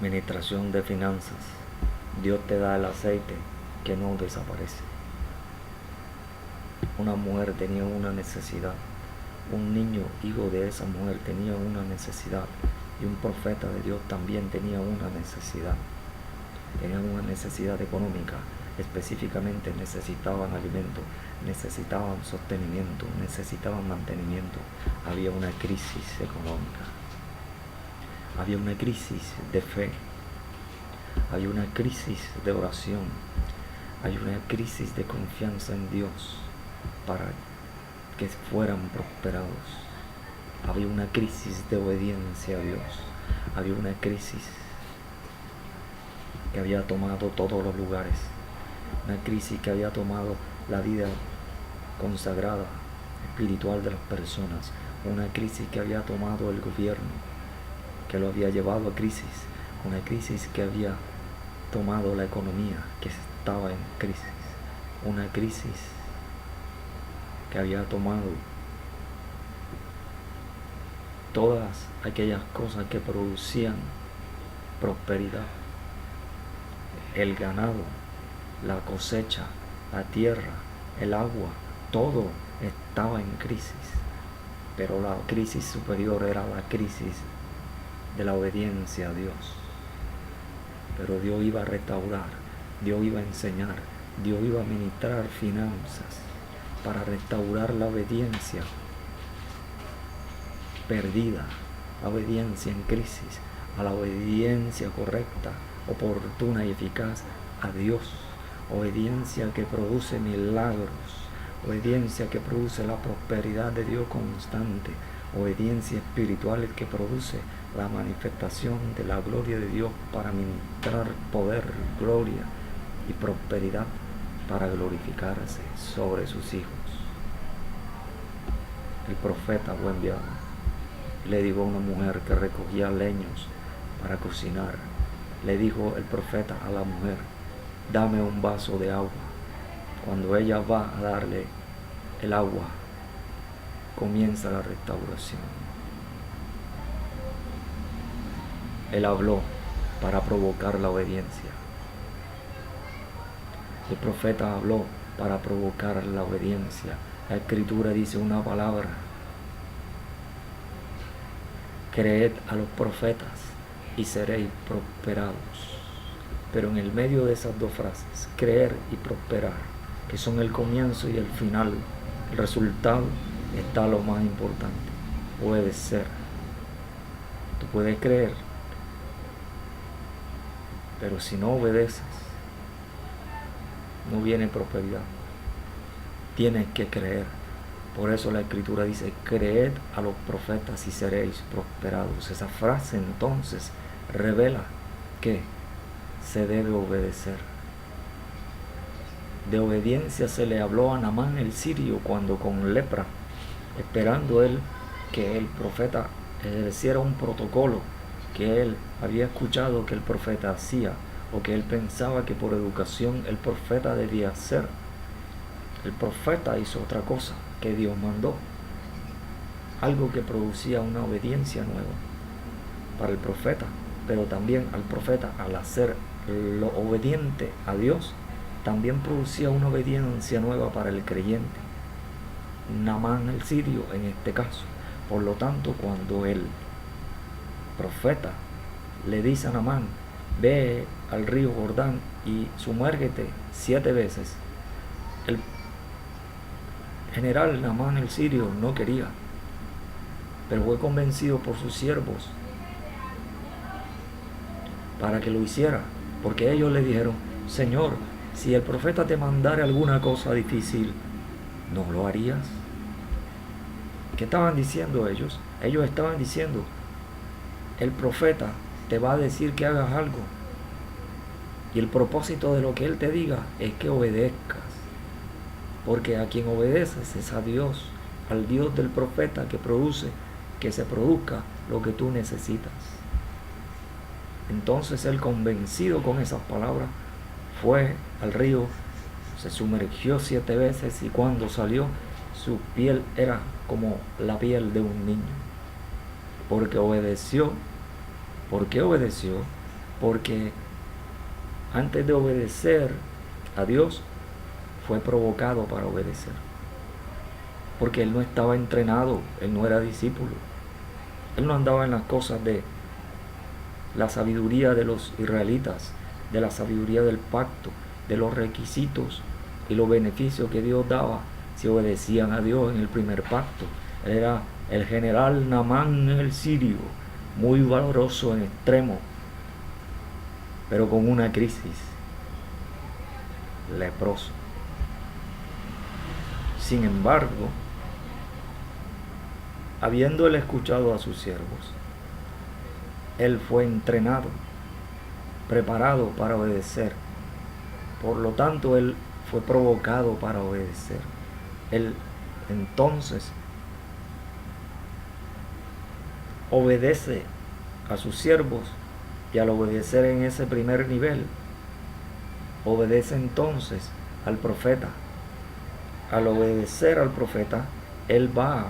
Administración de finanzas. Dios te da el aceite que no desaparece. Una mujer tenía una necesidad. Un niño, hijo de esa mujer, tenía una necesidad. Y un profeta de Dios también tenía una necesidad. Tenían una necesidad económica. Específicamente necesitaban alimento, necesitaban sostenimiento, necesitaban mantenimiento. Había una crisis económica. Había una crisis de fe. Hay una crisis de oración. Hay una crisis de confianza en Dios para que fueran prosperados. Había una crisis de obediencia a Dios. Había una crisis que había tomado todos los lugares. Una crisis que había tomado la vida consagrada, espiritual de las personas. Una crisis que había tomado el gobierno, que lo había llevado a crisis. Una crisis que había tomado la economía, que estaba en crisis. Una crisis que había tomado todas aquellas cosas que producían prosperidad. El ganado, la cosecha, la tierra, el agua, todo estaba en crisis. Pero la crisis superior era la crisis de la obediencia a Dios. Pero Dios iba a restaurar, Dios iba a enseñar, Dios iba a ministrar finanzas para restaurar la obediencia perdida, la obediencia en crisis, a la obediencia correcta, oportuna y eficaz a Dios. Obediencia que produce milagros, obediencia que produce la prosperidad de Dios constante, obediencia espiritual que produce la manifestación de la gloria de Dios para ministrar poder, gloria y prosperidad para glorificarse sobre sus hijos. El profeta fue enviado. Le dijo a una mujer que recogía leños para cocinar. Le dijo el profeta a la mujer: dame un vaso de agua. Cuando ella va a darle el agua, comienza la restauración. Él habló para provocar la obediencia. El profeta habló para provocar la obediencia. La escritura dice una palabra: creed a los profetas y seréis prosperados. Pero en el medio de esas dos frases, creer y prosperar, que son el comienzo y el final, el resultado, está lo más importante: obedecer. Tú puedes creer, pero si no obedeces, no viene prosperidad. Tienes que creer. Por eso la escritura dice: creed a los profetas y seréis prosperados. Esa frase entonces revela que se debe obedecer. De obediencia se le habló a Naamán el sirio cuando con lepra, esperando él que el profeta ejerciera un protocolo que él había escuchado que el profeta hacía, o que él pensaba que por educación el profeta debía hacer. El profeta hizo otra cosa que Dios mandó, algo que producía una obediencia nueva para el profeta, pero también al profeta, al hacer lo obediente a Dios, también producía una obediencia nueva para el creyente, Naamán el sirio en este caso. Por lo tanto, cuando el profeta le dice a Naamán: ve al río Jordán y sumérgete 7 veces, el general Naamán el sirio no quería, pero fue convencido por sus siervos para que lo hiciera, porque ellos le dijeron: Señor, si el profeta te mandara alguna cosa difícil, ¿no lo harías? ¿Qué estaban diciendo ellos? Ellos estaban diciendo: el profeta te va a decir que hagas algo, y el propósito de lo que él te diga es que obedezcas, porque a quien obedeces es a Dios, al Dios del profeta, que produce que se produzca lo que tú necesitas. Entonces él, convencido con esas palabras, fue al río, se sumergió 7 veces, y cuando salió, su piel era como la piel de un niño, porque obedeció. ¿Por qué obedeció? porque antes de obedecer a Dios, fue provocado para obedecer. Porque él no estaba entrenado, él no era discípulo. Él no andaba en las cosas de la sabiduría de los israelitas, de la sabiduría del pacto, de los requisitos y los beneficios que Dios daba si obedecían a Dios en el primer pacto. Él era el general Naamán el sirio, muy valoroso en extremo, pero con una crisis, leproso. Sin embargo, habiendo él escuchado a sus siervos, él fue entrenado, preparado para obedecer. Por lo tanto, él fue provocado para obedecer. Él entonces obedece a sus siervos, y al obedecer en ese primer nivel, obedece entonces al profeta. Al obedecer al profeta, él va,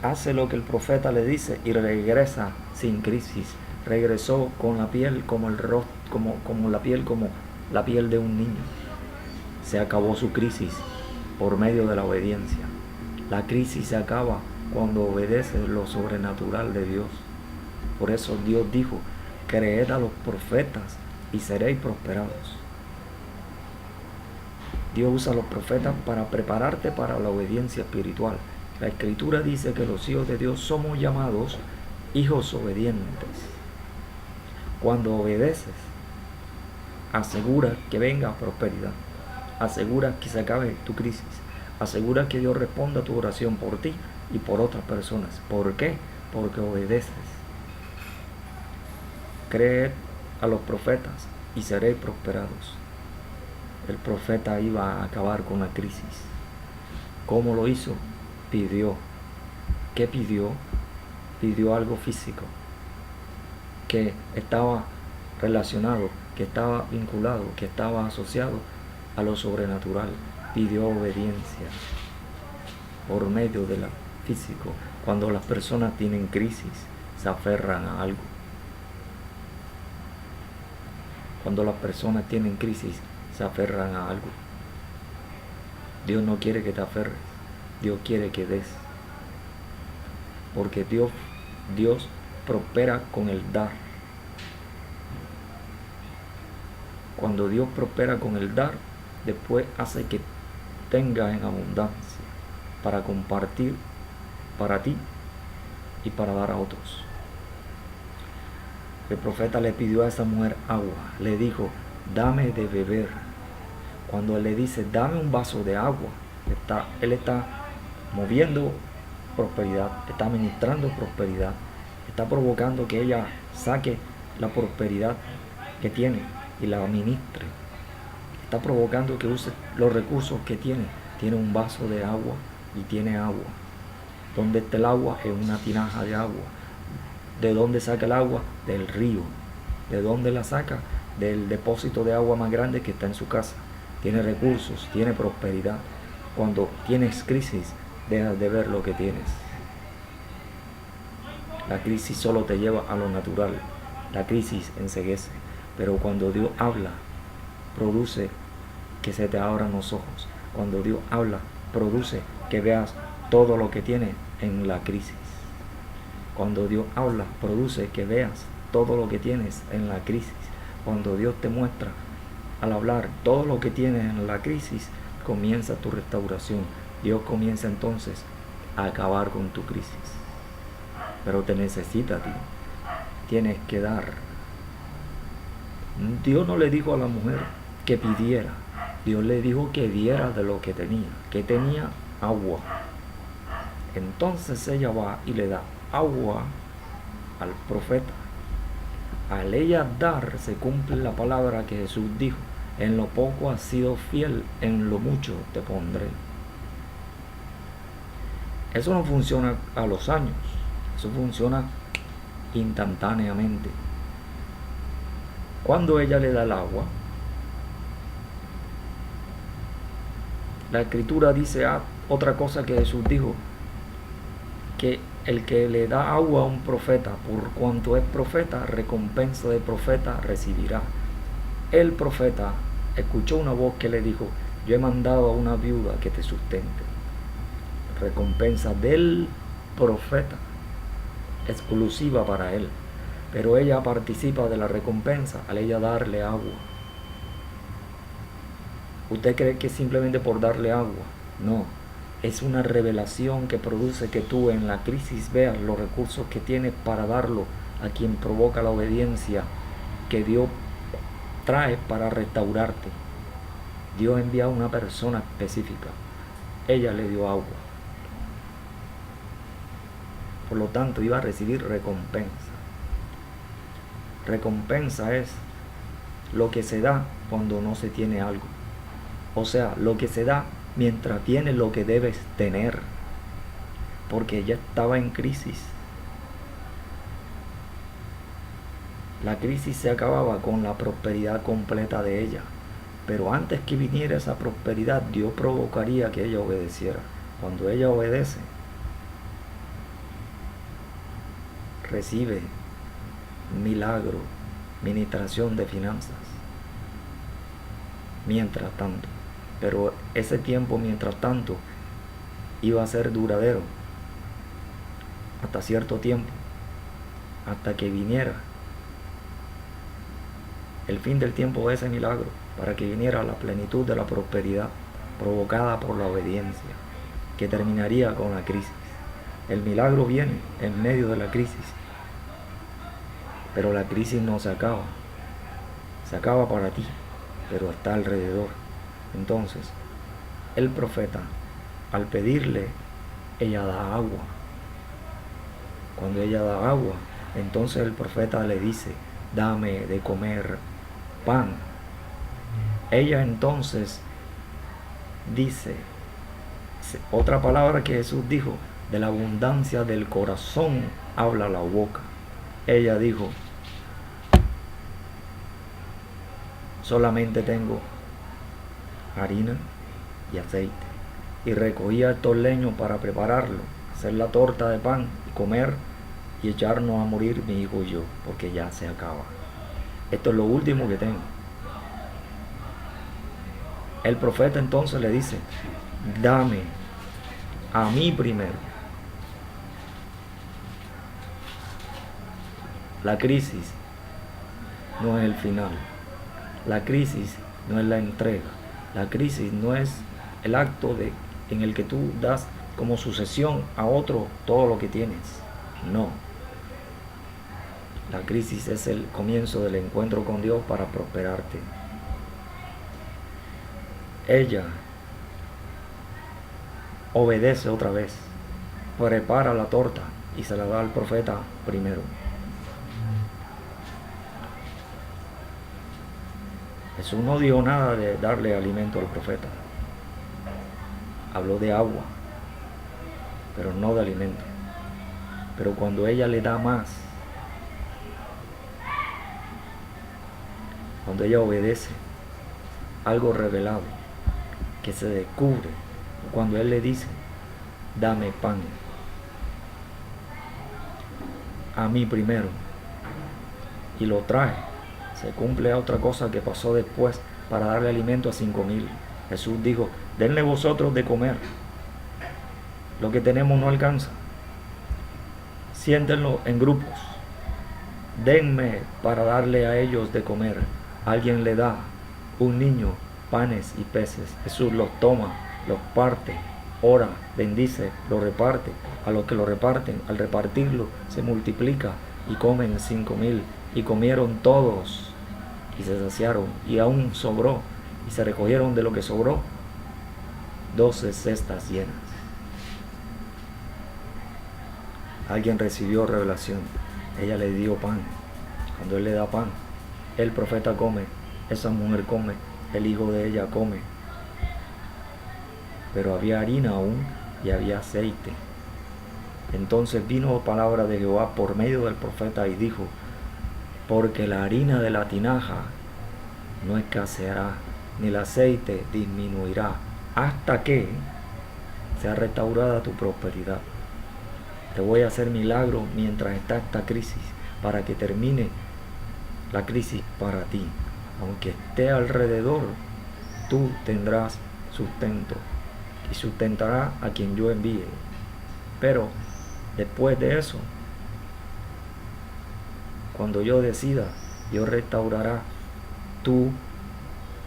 hace lo que el profeta le dice y regresa sin crisis. Regresó con la piel como el rostro, como la piel de un niño. Se acabó su crisis por medio de la obediencia. La crisis se acaba cuando obedeces lo sobrenatural de Dios. Por eso Dios dijo: creed a los profetas y seréis prosperados. Dios usa a los profetas para prepararte para la obediencia espiritual. La Escritura dice que los hijos de Dios somos llamados hijos obedientes. Cuando obedeces, asegura que venga prosperidad, asegura que se acabe tu crisis, asegura que Dios responda a tu oración por ti y por otras personas. ¿Por qué? Porque obedeces. Creed a los profetas y seréis prosperados. El profeta iba a acabar con la crisis. ¿Cómo lo hizo? Pidió. ¿Qué pidió? Pidió algo físico, que estaba relacionado, que estaba vinculado, que estaba asociado a lo sobrenatural. Pidió obediencia por medio de lo físico. Cuando las personas tienen crisis, se aferran a algo. Cuando las personas tienen crisis, se aferran a algo. Dios no quiere que te aferres, Dios quiere que des. Porque Dios prospera con el dar. Cuando Dios prospera con el dar, después hace que tengas en abundancia para compartir para ti y para dar a otros. El profeta le pidió a esa mujer agua, le dijo: dame de beber. Cuando él le dice: dame un vaso de agua, él está moviendo prosperidad, está ministrando prosperidad, está provocando que ella saque la prosperidad que tiene y la ministre. Está provocando que use los recursos que tiene. Tiene un vaso de agua y tiene agua. ¿Dónde está el agua? En una tinaja de agua. ¿De dónde saca el agua? Del río. ¿De dónde la saca? Del depósito de agua más grande que está en su casa. Tiene recursos, tiene prosperidad. Cuando tienes crisis, dejas de ver lo que tienes. La crisis solo te lleva a lo natural. La crisis enceguece. Pero cuando Dios habla, produce que se te abran los ojos. Cuando Dios habla, produce que veas todo lo que tienes en la crisis. Cuando Dios habla, produce que veas todo lo que tienes en la crisis. Cuando Dios te muestra, al hablar, todo lo que tienes en la crisis, comienza tu restauración. Dios comienza entonces a acabar con tu crisis. Pero te necesita a ti. Tienes que dar. Dios no le dijo a la mujer que pidiera. Dios le dijo que diera de lo que tenía. Que tenía agua. Entonces ella va y le da agua al profeta. Al ella dar, se cumple la palabra que Jesús dijo: en lo poco has sido fiel, en lo mucho te pondré. Eso no funciona a los años, eso funciona instantáneamente. Cuando ella le da el agua, la Escritura dice otra cosa que Jesús dijo: que el que le da agua a un profeta, por cuanto es profeta, recompensa de profeta recibirá. El profeta escuchó una voz que le dijo: yo he mandado a una viuda que te sustente. Recompensa del profeta, exclusiva para él, pero ella participa de la recompensa al ella darle agua. ¿Usted cree que es simplemente por darle agua? No, es una revelación que produce que tú en la crisis veas los recursos que tienes para darlo a quien provoca la obediencia que Dios trae para restaurarte. Dios envía a una persona específica. Ella le dio agua. Por lo tanto, iba a recibir recompensa. Recompensa es lo que se da cuando no se tiene algo. O sea, lo que se da mientras tienes lo que debes tener. Porque ella estaba en crisis. La crisis se acababa con la prosperidad completa de ella. Pero antes que viniera esa prosperidad, Dios provocaría que ella obedeciera. Cuando ella obedece, recibe milagro, ministración de finanzas. Mientras tanto. Pero ese tiempo, mientras tanto, iba a ser duradero. Hasta cierto tiempo. Hasta que viniera el fin del tiempo de ese milagro. Para que viniera la plenitud de la prosperidad provocada por la obediencia. Que terminaría con la crisis. El milagro viene en medio de la crisis. Pero la crisis no se acaba. Se acaba para ti, pero está alrededor. Entonces, el profeta, al pedirle, ella da agua. Cuando ella da agua, entonces el profeta le dice: dame de comer pan. Ella entonces dice, otra palabra que Jesús dijo: de la abundancia del corazón habla la boca. Ella dijo: solamente tengo harina y aceite. Y recogía estos leños para prepararlo, hacer la torta de pan, comer y echarnos a morir mi hijo y yo, porque ya se acaba. Esto es lo último que tengo. El profeta entonces le dice: dame a mí primero. La crisis no es el final. La crisis no es la entrega. La crisis no es el acto en el que tú das como sucesión a otro todo lo que tienes. No. La crisis es el comienzo del encuentro con Dios para prosperarte. Ella obedece otra vez, prepara la torta y se la da al profeta primero. Jesús no dijo nada de darle alimento al profeta. Habló de agua, pero no de alimento. Pero cuando ella le da más, cuando ella obedece, algo revelado que se descubre cuando él le dice: dame pan a mí primero, y lo trae. Se cumple otra cosa que pasó después para darle alimento a 5,000. Jesús dijo: denle vosotros de comer. Lo que tenemos no alcanza. Siéntenlo en grupos. Denme para darle a ellos de comer. Alguien le da un niño panes y peces. Jesús los toma, los parte, ora, bendice, lo reparte. A los que lo reparten, al repartirlo, se multiplica y comen 5,000. Y comieron todos y se saciaron, y aún sobró, y se recogieron de lo que sobró 12 cestas llenas. Alguien recibió revelación. Ella le dio pan. Cuando él le da pan, el profeta come, esa mujer come, el hijo de ella come. Pero había harina aún y había aceite. Entonces vino palabra de Jehová por medio del profeta y dijo: porque la harina de la tinaja no escaseará, ni el aceite disminuirá, hasta que sea restaurada tu prosperidad. Te voy a hacer milagros mientras está esta crisis, para que termine la crisis para ti. Aunque esté alrededor, tú tendrás sustento y sustentará a quien yo envíe. Pero después de eso, cuando yo decida, yo restaurará tu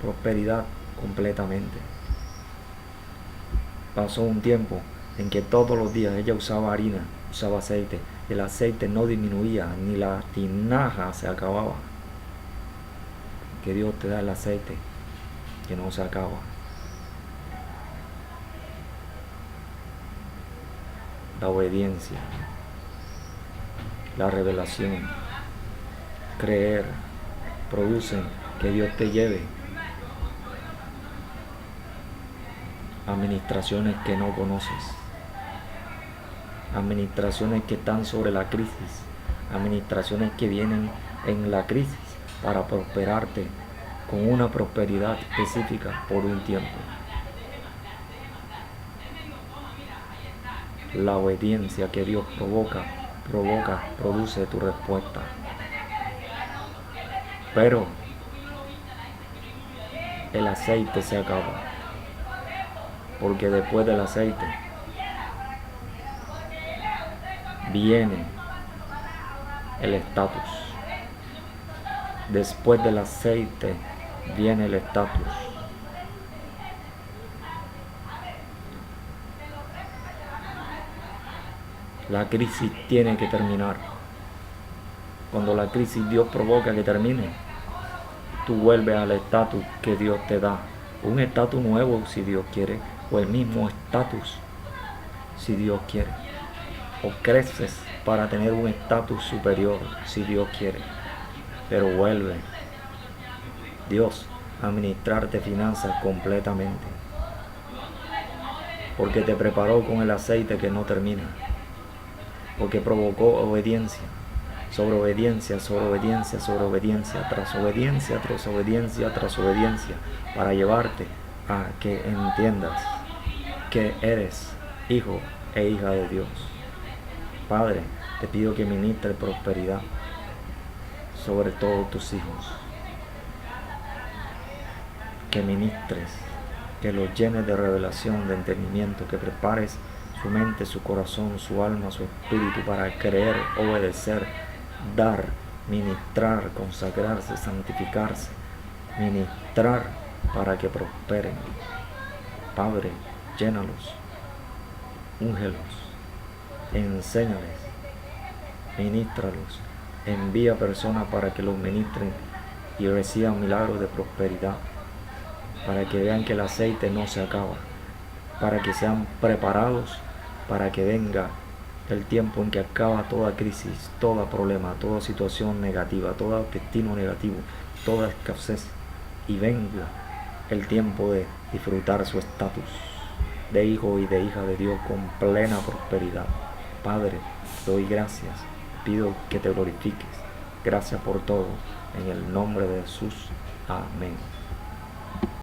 prosperidad completamente. Pasó un tiempo en que todos los días ella usaba harina, usaba aceite. El aceite no disminuía, ni la tinaja se acababa. Que Dios te da el aceite que no se acaba. La obediencia, la revelación, creer, producen que Dios te lleve a administraciones que no conoces, administraciones que están sobre la crisis, administraciones que vienen en la crisis para prosperarte con una prosperidad específica por un tiempo. La obediencia que Dios produce tu respuesta. Pero el aceite se acaba, porque después del aceite viene el estatus. Después del aceite viene el estatus. La crisis tiene que terminar. Cuando la crisis Dios provoca que termine, tú vuelves al estatus que Dios te da. Un estatus nuevo si Dios quiere, o el mismo estatus si Dios quiere. O creces para tener un estatus superior si Dios quiere. Pero vuelve Dios a administrarte finanzas completamente. Porque te preparó con el aceite que no termina. Porque provocó obediencia, sobre obediencia, sobre obediencia, sobre obediencia, tras obediencia, tras obediencia, tras obediencia, para llevarte a que entiendas que eres hijo e hija de Dios. Padre, te pido que ministres prosperidad sobre todos tus hijos, que ministres, que los llenes de revelación, de entendimiento, que prepares su mente, su corazón, su alma, su espíritu para creer, obedecer, dar, ministrar, consagrarse, santificarse, ministrar para que prosperen. Padre, llénalos, úngelos, enséñales, ministralos, envía personas para que los ministren y reciban milagros de prosperidad, para que vean que el aceite no se acaba, para que sean preparados para que venga el tiempo en que acaba toda crisis, todo problema, toda situación negativa, todo destino negativo, toda escasez, y venga el tiempo de disfrutar su estatus de hijo y de hija de Dios con plena prosperidad. Padre, doy gracias, pido que te glorifiques. Gracias por todo, en el nombre de Jesús. Amén.